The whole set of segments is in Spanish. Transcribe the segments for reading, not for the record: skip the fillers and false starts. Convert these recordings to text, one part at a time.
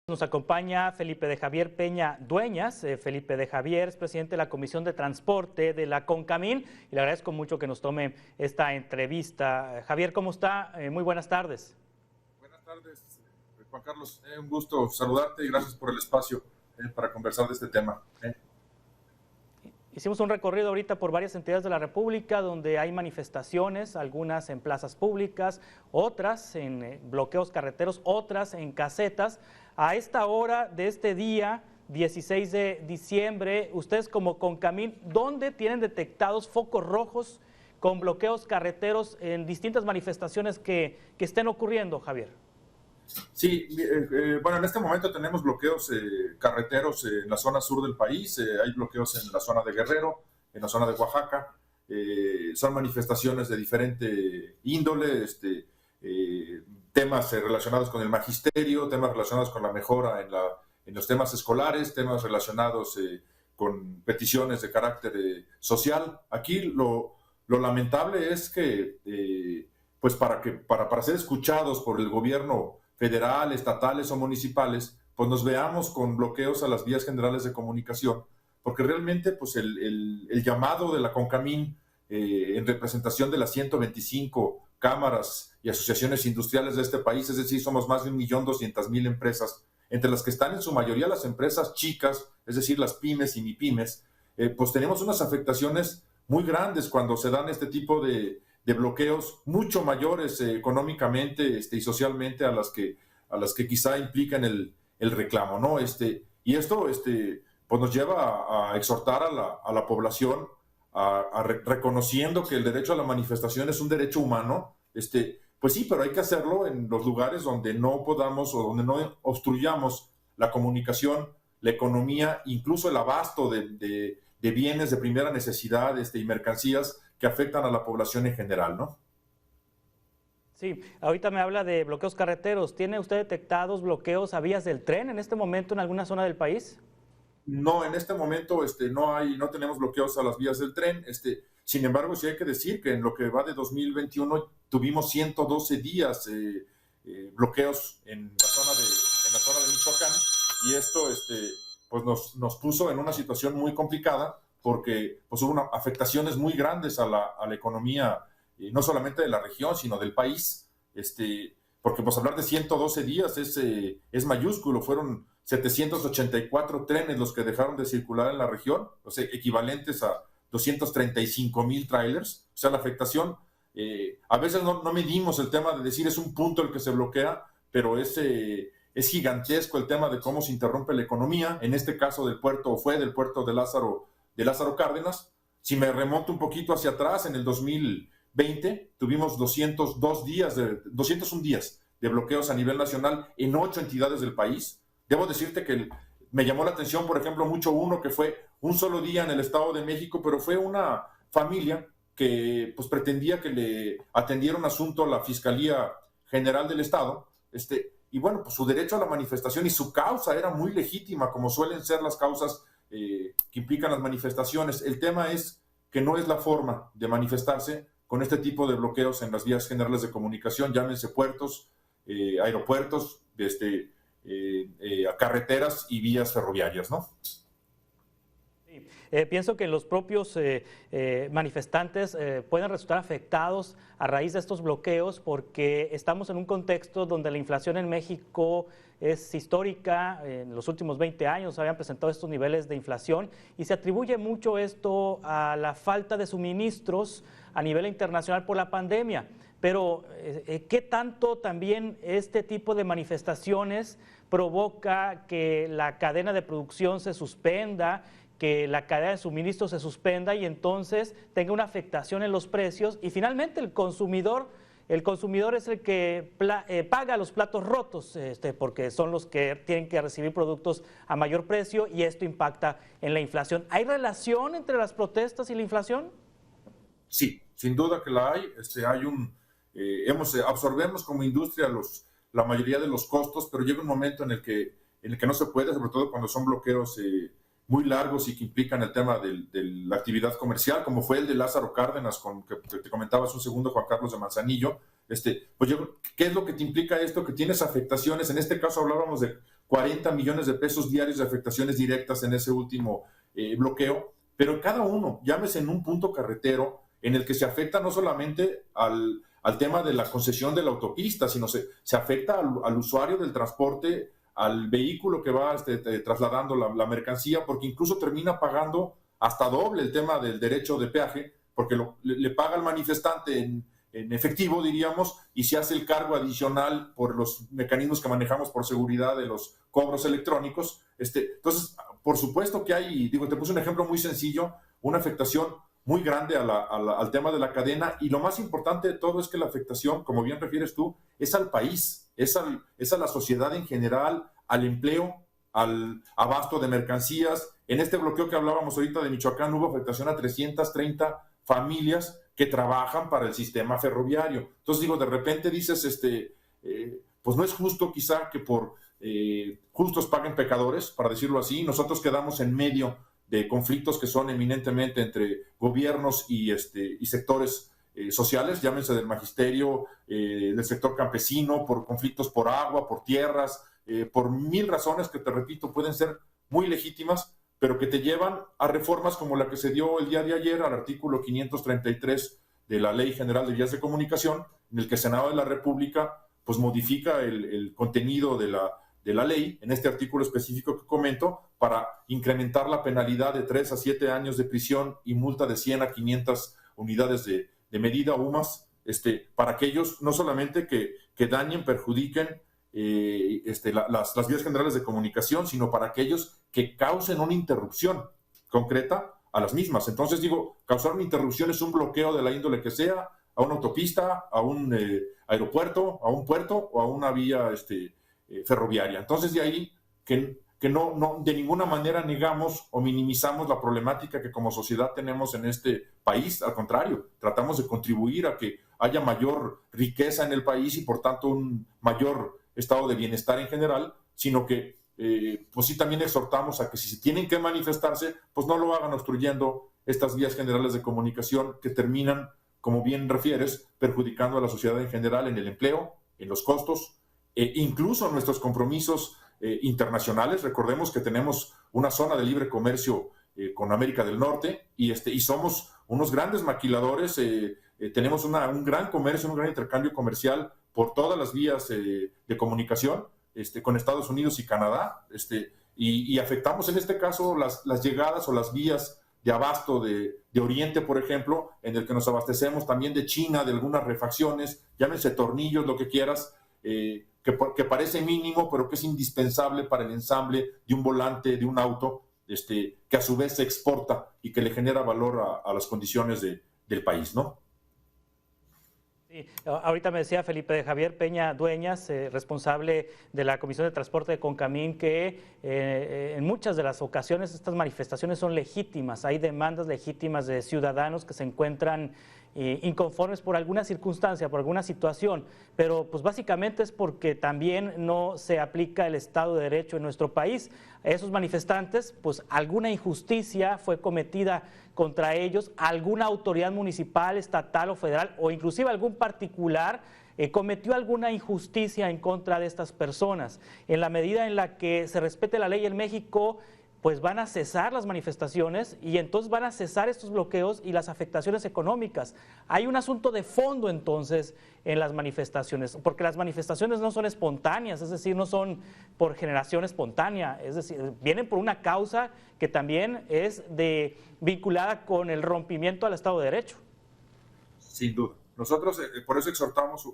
Nos acompaña Felipe de Javier Peña Dueñas. Felipe de Javier es presidente de la Comisión de Transporte de la CONCAMIN y le agradezco mucho que nos tome esta entrevista. Javier, ¿cómo está? Muy buenas tardes. Buenas tardes, Juan Carlos. Un gusto saludarte y gracias por el espacio para conversar de este tema. Hicimos un recorrido ahorita por varias entidades de la República donde hay manifestaciones, algunas en plazas públicas, otras en bloqueos carreteros, otras en casetas. A esta hora de este día, 16 de diciembre, ustedes como CONCAMIN, ¿dónde tienen detectados focos rojos con bloqueos carreteros en distintas manifestaciones que estén ocurriendo, Javier? Sí, bueno, en este momento tenemos bloqueos carreteros en la zona sur del país, hay bloqueos en la zona de Guerrero, en la zona de Oaxaca, son manifestaciones de diferente índole, temas relacionados con el magisterio, temas relacionados con la mejora en los temas escolares, temas relacionados con peticiones de carácter social. Aquí lo lamentable es que, pues para ser escuchados por el gobierno federal, estatales o municipales, pues nos veamos con bloqueos a las vías generales de comunicación, porque realmente pues el llamado de la CONCAMIN en representación de las 125 cámaras y asociaciones industriales de este país, es decir, somos más de 1.200.000 empresas, entre las que están en su mayoría las empresas chicas, es decir, las pymes y MIPYMES, pues tenemos unas afectaciones muy grandes cuando se dan este tipo de bloqueos mucho mayores económicamente y socialmente a las que quizá implican el reclamo, ¿no? Y esto pues nos lleva a exhortar a la población reconociendo que el derecho a la manifestación es un derecho humano, pues sí, pero hay que hacerlo en los lugares donde no podamos o donde no obstruyamos la comunicación, la economía, incluso el abasto de bienes de primera necesidad y mercancías que afectan a la población en general, ¿no? Sí, ahorita me habla de bloqueos carreteros. ¿Tiene usted detectados bloqueos a vías del tren en este momento en alguna zona del país? No, en este momento no tenemos bloqueos a las vías del tren. Sin embargo, sí hay que decir que en lo que va de 2021 tuvimos 112 días bloqueos en la zona de Michoacán, y esto pues nos puso en una situación muy complicada porque pues hubo afectaciones muy grandes a la economía, no solamente de la región, sino del país, porque pues hablar de 112 días es mayúsculo. Fueron 784 trenes los que dejaron de circular en la región, o sea, equivalentes a 235,000 trailers. O sea, la afectación, a veces no medimos el tema de decir es un punto el que se bloquea, pero es gigantesco el tema de cómo se interrumpe la economía, en este caso del puerto de Lázaro Cárdenas. Si me remonto un poquito hacia atrás, en el 2020 tuvimos 201 días de bloqueos a nivel nacional en 8 entidades del país. Debo decirte que me llamó la atención, por ejemplo, mucho uno que fue un solo día en el Estado de México, pero fue una familia que pues pretendía que le atendiera un asunto a la Fiscalía General del Estado, y bueno, pues su derecho a la manifestación y su causa era muy legítima, como suelen ser las causas que implican las manifestaciones. El tema es que no es la forma de manifestarse con este tipo de bloqueos en las vías generales de comunicación, llámense puertos, aeropuertos, a carreteras y vías ferroviarias, ¿no? Sí, pienso que los propios manifestantes pueden resultar afectados a raíz de estos bloqueos porque estamos en un contexto donde la inflación en México es histórica. En los últimos 20 años habían presentado estos niveles de inflación y se atribuye mucho esto a la falta de suministros a nivel internacional por la pandemia. Pero, ¿qué tanto también este tipo de manifestaciones provoca que la cadena de producción se suspenda, que la cadena de suministro se suspenda y entonces tenga una afectación en los precios? Y finalmente el consumidor es el que paga los platos rotos, porque son los que tienen que recibir productos a mayor precio y esto impacta en la inflación. ¿Hay relación entre las protestas y la inflación? Sí, sin duda que la hay. Absorbemos como industria la mayoría de los costos, pero llega un momento en el que no se puede, sobre todo cuando son bloqueos muy largos y que implican el tema de la actividad comercial, como fue el de Lázaro Cárdenas, que te comentaba hace un segundo, Juan Carlos, de Manzanillo. Pues ¿qué es lo que te implica esto? Que tienes afectaciones. En este caso hablábamos de 40 millones de pesos diarios de afectaciones directas en ese último bloqueo, pero cada uno, llámese en un punto carretero, en el que se afecta no solamente al tema de la concesión de la autopista, sino se afecta al usuario del transporte, al vehículo que va trasladando la mercancía, porque incluso termina pagando hasta doble el tema del derecho de peaje, porque le paga al manifestante en efectivo, diríamos, y se hace el cargo adicional por los mecanismos que manejamos por seguridad de los cobros electrónicos. Entonces, por supuesto que hay, te puse un ejemplo muy sencillo, una afectación muy grande al tema de la cadena, y lo más importante de todo es que la afectación, como bien refieres tú, es al país, es a la sociedad en general, al empleo, al abasto de mercancías. En este bloqueo que hablábamos ahorita de Michoacán hubo afectación a 330 familias que trabajan para el sistema ferroviario. Entonces de repente dices, pues no es justo quizá que por justos paguen pecadores, para decirlo así. Nosotros quedamos en medio de conflictos que son eminentemente entre gobiernos y sectores sociales, llámense del magisterio, del sector campesino, por conflictos por agua, por tierras, por mil razones que, te repito, pueden ser muy legítimas, pero que te llevan a reformas como la que se dio el día de ayer al artículo 533 de la Ley General de Vías de Comunicación, en el que el Senado de la República pues modifica el contenido de la ley, en este artículo específico que comento, para incrementar la penalidad de 3 a 7 años de prisión y multa de 100 a 500 unidades de medida o más, para aquellos no solamente que dañen, perjudiquen las vías generales de comunicación, sino para aquellos que causen una interrupción concreta a las mismas. Entonces causar una interrupción es un bloqueo de la índole que sea, a una autopista, a un aeropuerto, a un puerto o a una vía ferroviaria. Entonces de ahí que no de ninguna manera negamos o minimizamos la problemática que como sociedad tenemos en este país. Al contrario, tratamos de contribuir a que haya mayor riqueza en el país y por tanto un mayor estado de bienestar en general, sino que pues sí también exhortamos a que si tienen que manifestarse, pues no lo hagan obstruyendo estas vías generales de comunicación que terminan, como bien refieres, perjudicando a la sociedad en general en el empleo, en los costos, incluso nuestros compromisos internacionales. Recordemos que tenemos una zona de libre comercio con América del Norte y somos unos grandes maquiladores, tenemos un gran comercio, un gran intercambio comercial por todas las vías de comunicación con Estados Unidos y Canadá, y afectamos en este caso las llegadas o las vías de abasto de Oriente, por ejemplo, en el que nos abastecemos también de China, de algunas refacciones, llámense tornillos, lo que quieras, que parece mínimo, pero que es indispensable para el ensamble de un volante, de un auto, que a su vez se exporta y que le genera valor a las condiciones del país, ¿no? Sí, ahorita me decía Felipe de Javier Peña Dueñas, responsable de la Comisión de Transporte de Concamín, que en muchas de las ocasiones estas manifestaciones son legítimas, hay demandas legítimas de ciudadanos que se encuentran inconformes por alguna circunstancia, por alguna situación, pero pues básicamente es porque también no se aplica el Estado de Derecho en nuestro país. Esos manifestantes, pues alguna injusticia fue cometida contra ellos, alguna autoridad municipal, estatal o federal, o inclusive algún particular cometió alguna injusticia en contra de estas personas. En la medida en la que se respete la ley en México, pues van a cesar las manifestaciones y entonces van a cesar estos bloqueos y las afectaciones económicas. Hay un asunto de fondo entonces en las manifestaciones, porque las manifestaciones no son espontáneas, es decir, no son por generación espontánea, es decir, vienen por una causa que también es vinculada con el rompimiento al Estado de Derecho. Sin duda. Nosotros por eso exhortamos,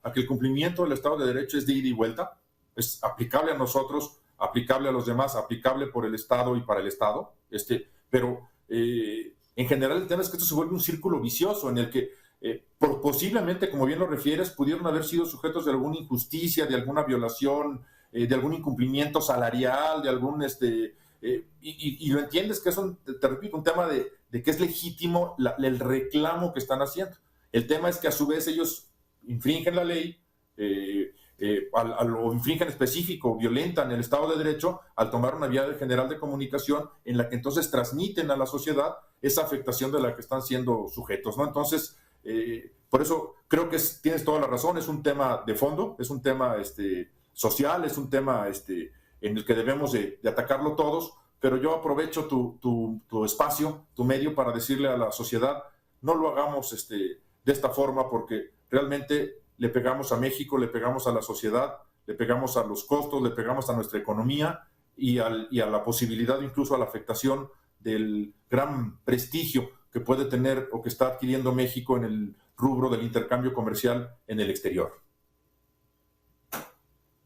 a que el cumplimiento del Estado de Derecho es de ida y vuelta, es aplicable a nosotros, aplicable a los demás, aplicable por el Estado y para el Estado, pero en general el tema es que esto se vuelve un círculo vicioso en el que posiblemente, como bien lo refieres, pudieron haber sido sujetos de alguna injusticia, de alguna violación, de algún incumplimiento salarial, de algún y lo entiendes que es te repito, un tema de que es legítimo el reclamo que están haciendo. El tema es que a su vez ellos infringen la ley, o infringen específico, violentan el Estado de Derecho al tomar una vía general de comunicación en la que entonces transmiten a la sociedad esa afectación de la que están siendo sujetos, ¿no? Entonces, por eso creo que tienes toda la razón, es un tema de fondo, es un tema social, es un tema en el que debemos de atacarlo todos, pero yo aprovecho tu espacio, tu medio, para decirle a la sociedad, no lo hagamos de esta forma, porque realmente le pegamos a México, le pegamos a la sociedad, le pegamos a los costos, le pegamos a nuestra economía y a la posibilidad, incluso a la afectación del gran prestigio que puede tener o que está adquiriendo México en el rubro del intercambio comercial en el exterior.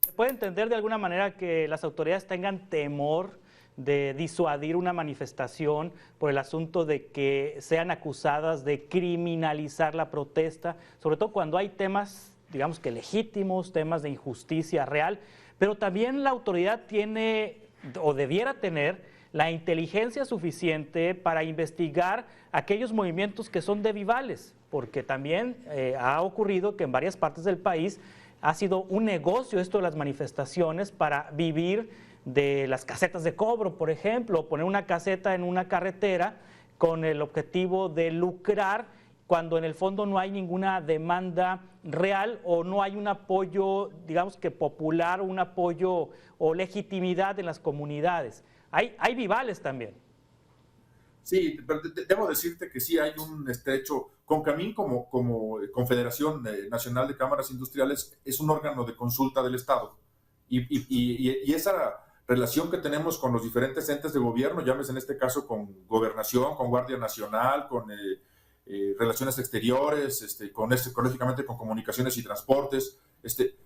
¿Se puede entender de alguna manera que las autoridades tengan temor de disuadir una manifestación por el asunto de que sean acusadas de criminalizar la protesta, sobre todo cuando hay temas, digamos que legítimos, temas de injusticia real, pero también la autoridad tiene o debiera tener la inteligencia suficiente para investigar aquellos movimientos que son de vivales, porque también ha ocurrido que en varias partes del país ha sido un negocio esto de las manifestaciones para vivir de las casetas de cobro, por ejemplo, poner una caseta en una carretera con el objetivo de lucrar cuando en el fondo no hay ninguna demanda real o no hay un apoyo, digamos que popular, un apoyo o legitimidad en las comunidades. Hay vivales también. Sí, pero debo decirte que sí hay un estrecho. CONCAMIN, como Confederación Nacional de Cámaras Industriales, es un órgano de consulta del Estado. Y esa relación que tenemos con los diferentes entes de gobierno, llámese en este caso con Gobernación, con Guardia Nacional, con Relaciones Exteriores, lógicamente con Comunicaciones y Transportes,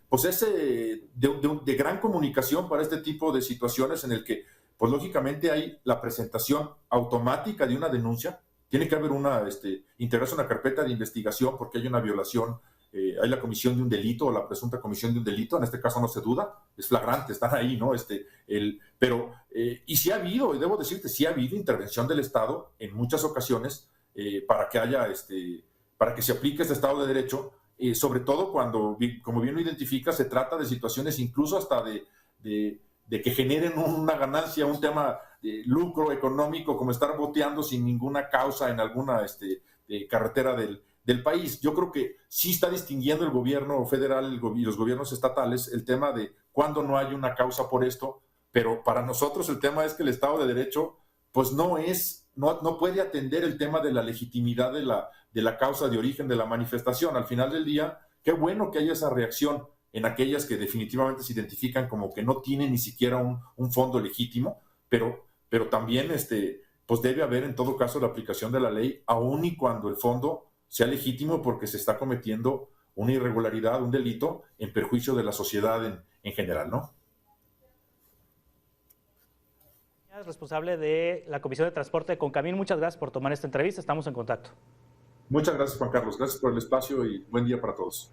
pues es de gran comunicación para este tipo de situaciones en el que, pues lógicamente hay la presentación automática de una denuncia, tiene que haber integrarse una carpeta de investigación porque hay una violación, hay la comisión de un delito o la presunta comisión de un delito, en este caso no se duda, es flagrante, están ahí, ¿no? Y sí ha habido, y debo decirte, sí ha habido intervención del Estado en muchas ocasiones para que haya, para que se aplique este Estado de Derecho, sobre todo cuando, como bien lo identifica, se trata de situaciones incluso hasta de que generen una ganancia, un tema de lucro económico, como estar boteando sin ninguna causa en alguna carretera del país. Yo creo que sí está distinguiendo el gobierno federal y los gobiernos estatales el tema de cuando no hay una causa por esto, pero para nosotros el tema es que el Estado de Derecho pues no puede atender el tema de la legitimidad de la causa de origen de la manifestación. Al final del día, qué bueno que haya esa reacción en aquellas que definitivamente se identifican como que no tienen ni siquiera un fondo legítimo, pero también pues debe haber en todo caso la aplicación de la ley, aun y cuando el fondo sea legítimo, porque se está cometiendo una irregularidad, un delito en perjuicio de la sociedad en general, ¿no? Responsable de la Comisión de Transporte de CONCAMIN, muchas gracias por tomar esta entrevista, estamos en contacto. Muchas gracias, Juan Carlos, gracias por el espacio y buen día para todos.